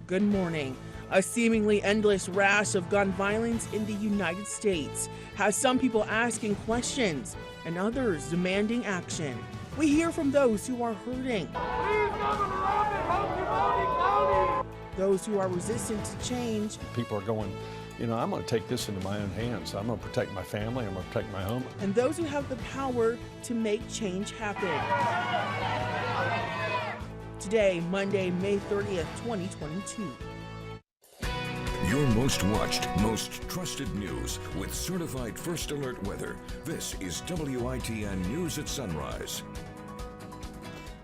Good morning. A seemingly endless rash of gun violence in the United States has some people asking questions and others demanding action. We hear from those who are hurting, those who are resistant to change. People are going, I'm going to take this into my own hands. I'm going to protect my family. I'm going to protect my home. And those who have the power to make change happen. Today, Monday, May 30th, 2022. Your most watched, most trusted news with certified first alert weather. This is WITN News at Sunrise.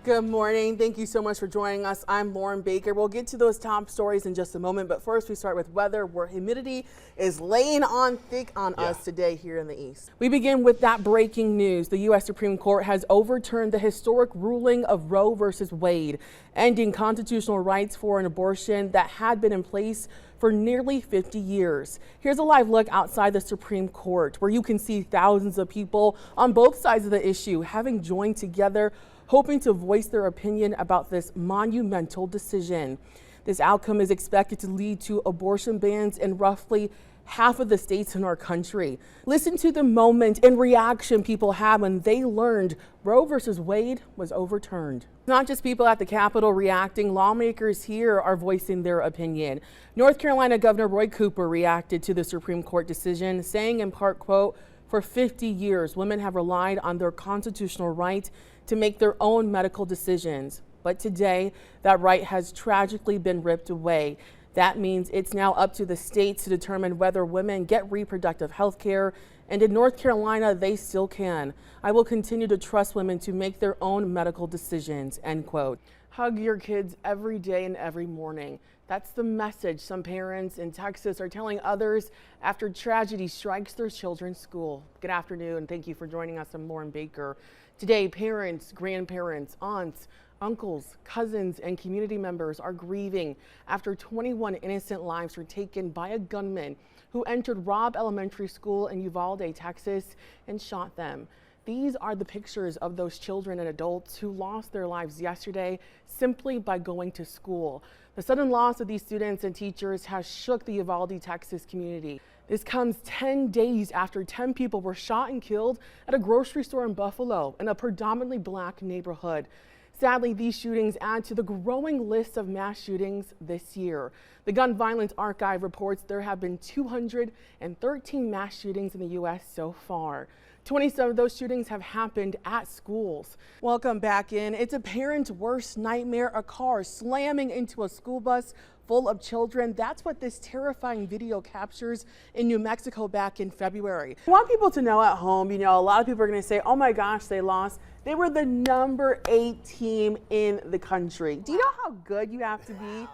Good morning. Thank you so much for joining us. I'm Lauren Baker. We'll get to those top stories in just a moment, but first we start with weather, where humidity is laying on thick on us today here in the east. We begin with that breaking news. The U.S. Supreme Court has overturned the historic ruling of Roe versus Wade, ending constitutional rights for an abortion that had been in place for nearly 50 years. Here's a live look outside the Supreme Court, where you can see thousands of people on both sides of the issue having joined together, hoping to voice their opinion about this monumental decision. This outcome is expected to lead to abortion bans in roughly half of the states in our country. Listen to the moment and reaction people had when they learned Roe versus Wade was overturned. Not just people at the Capitol reacting, lawmakers here are voicing their opinion. North Carolina Governor Roy Cooper reacted to the Supreme Court decision, saying in part, quote, "For 50 years, women have relied on their constitutional right to make their own medical decisions. But today, that right has tragically been ripped away. That means it's now up to the states to determine whether women get reproductive health care, and in North Carolina, they still can. I will continue to trust women to make their own medical decisions," end quote. Hug your kids every day and every morning. That's the message some parents in Texas are telling others after tragedy strikes their children's school. Good afternoon. Thank you for joining us. I'm Lauren Baker. Today, parents, grandparents, aunts, uncles, cousins, and community members are grieving after 21 innocent lives were taken by a gunman who entered Robb Elementary School in Uvalde, Texas, and shot them. These are the pictures of those children and adults who lost their lives yesterday simply by going to school. The sudden loss of these students and teachers has shook the Uvalde, Texas community. This comes 10 days after 10 people were shot and killed at a grocery store in Buffalo, in a predominantly black neighborhood. Sadly, these shootings add to the growing list of mass shootings this year. The Gun Violence Archive reports there have been 213 mass shootings in the U.S. so far. 27 of those shootings have happened at schools. Welcome back in. It's a parent's worst nightmare, a car slamming into a school bus full of children. That's what this terrifying video captures in New Mexico back in February. I want people to know at home, a lot of people are going to say, oh my gosh, they lost. They were the number 8 team in the country. Do you know how good you have to be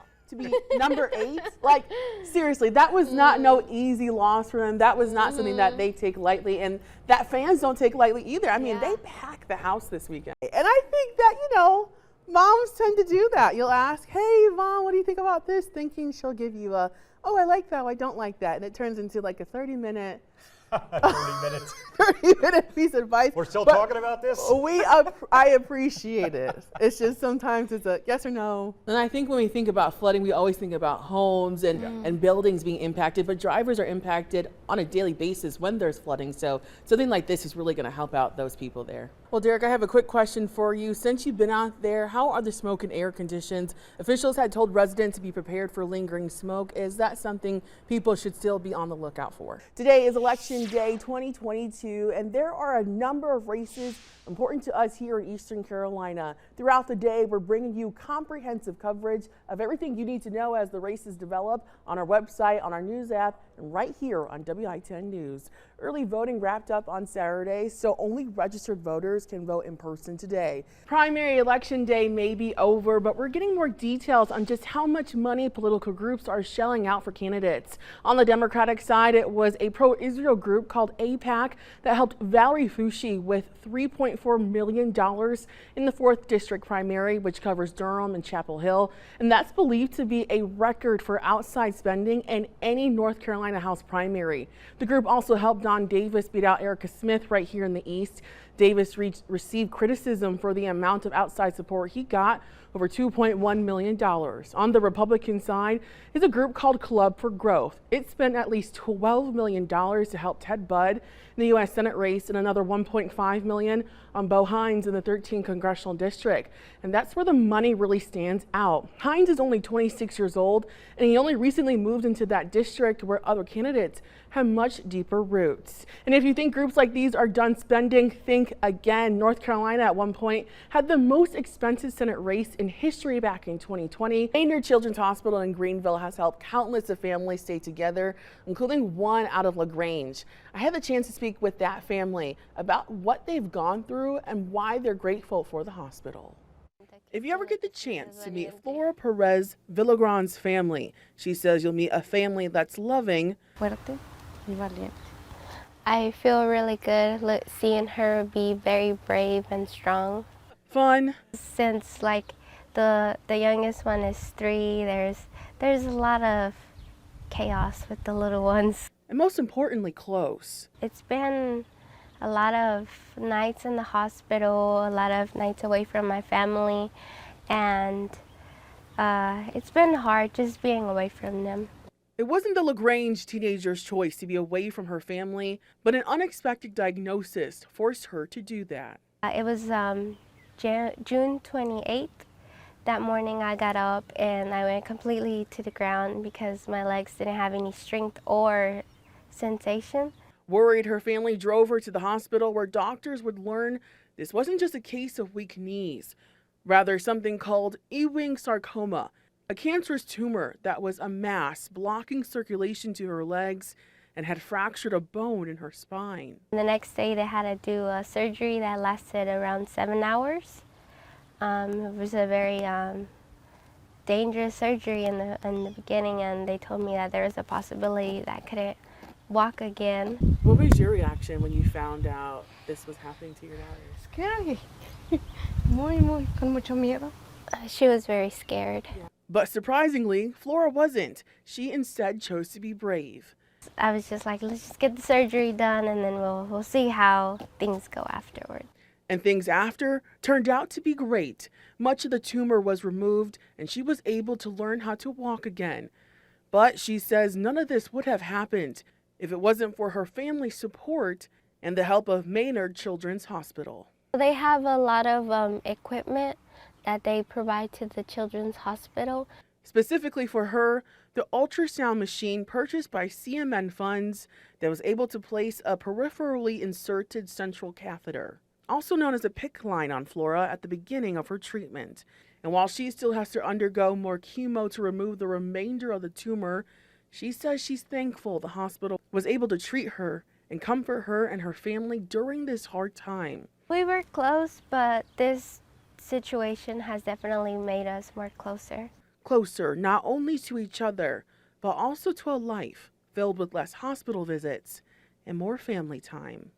number 8? Like, seriously, that was not no easy loss for them. That was not something that they take lightly, and that fans don't take lightly either. I mean, they packed the house this weekend. And I think that, moms tend to do that. You'll ask, hey, Mom, what do you think about this? Thinking she'll give you a, oh, I like that, oh, I don't like that. And it turns into like a 30-minute 30-minute piece of advice. We're still talking about this? I appreciate it. It's just sometimes it's a yes or no. And I think when we think about flooding, we always think about homes and buildings being impacted, but drivers are impacted on a daily basis when there's flooding. So something like this is really going to help out those people there. Well, Derek, I have a quick question for you. Since you've been out there, how are the smoke and air conditions? Officials had told residents to be prepared for lingering smoke. Is that something people should still be on the lookout for? Today is Election Day 2022, and there are a number of races important to us here in Eastern Carolina. Throughout the day, we're bringing you comprehensive coverage of everything you need to know as the races develop on our website, on our news app, and right here on WITN News. Early voting wrapped up on Saturday, so only registered voters can vote in person today. Primary election day may be over, but we're getting more details on just how much money political groups are shelling out for candidates. On the Democratic side, it was a pro-Israel group called AIPAC that helped Valerie Foushee with $3.4 million in the 4th District primary, which covers Durham and Chapel Hill. And that's believed to be a record for outside spending in any North Carolina House primary. The group also helped Don Davis beat out Erica Smith right here in the East. Davis received criticism for the amount of outside support he got. over $2.1 million. On the Republican side is a group called Club for Growth. It spent at least $12 million to help Ted Budd in the U.S. Senate race and another $1.5 million on Bo Hines in the 13th Congressional District. And that's where the money really stands out. Hines is only 26 years old, and he only recently moved into that district where other candidates have much deeper roots. And if you think groups like these are done spending, think again. North Carolina at one point had the most expensive Senate race in history back in 2020. Maynard Children's Hospital in Greenville has helped countless of families stay together, including one out of LaGrange. I had the chance to speak with that family about what they've gone through and why they're grateful for the hospital. If you ever get the chance to meet Flora Perez Villagran's family, she says you'll meet a family that's loving. Fuerte y valiente. I feel really good seeing her be very brave and strong. Fun. Since like the youngest one is 3, there's a lot of chaos with the little ones. And most importantly, close. It's been a lot of nights in the hospital, a lot of nights away from my family, and it's been hard just being away from them. It wasn't the LaGrange teenager's choice to be away from her family, but an unexpected diagnosis forced her to do that. It was June 28th. That morning I got up and I went completely to the ground because my legs didn't have any strength or sensation. Worried, her family drove her to the hospital where doctors would learn this wasn't just a case of weak knees, rather something called Ewing sarcoma, a cancerous tumor that was a mass blocking circulation to her legs and had fractured a bone in her spine. The next day they had to do a surgery that lasted around 7 hours. It was a very dangerous surgery in the beginning, and they told me that there was a possibility that I couldn't walk again. What was your reaction when you found out this was happening to your daughter? Scary. Con mucho miedo. She was very scared. Yeah. But surprisingly, Flora wasn't. She instead chose to be brave. I was just like, let's just get the surgery done and then we'll see how things go afterward. And things after turned out to be great. Much of the tumor was removed and she was able to learn how to walk again. But she says none of this would have happened if it wasn't for her family's support and the help of Maynard Children's Hospital. They have a lot of equipment that they provide to the Children's Hospital. Specifically for her, the ultrasound machine purchased by CMN funds that was able to place a peripherally inserted central catheter, also known as a PICC line, on Flora at the beginning of her treatment. And while she still has to undergo more chemo to remove the remainder of the tumor, she says she's thankful the hospital was able to treat her and comfort her and her family during this hard time. We were close, but this situation has definitely made us more closer. Closer not only to each other, but also to a life filled with less hospital visits and more family time.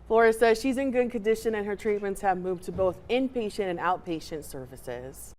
Flora says she's in good condition and her treatments have moved to both inpatient and outpatient services.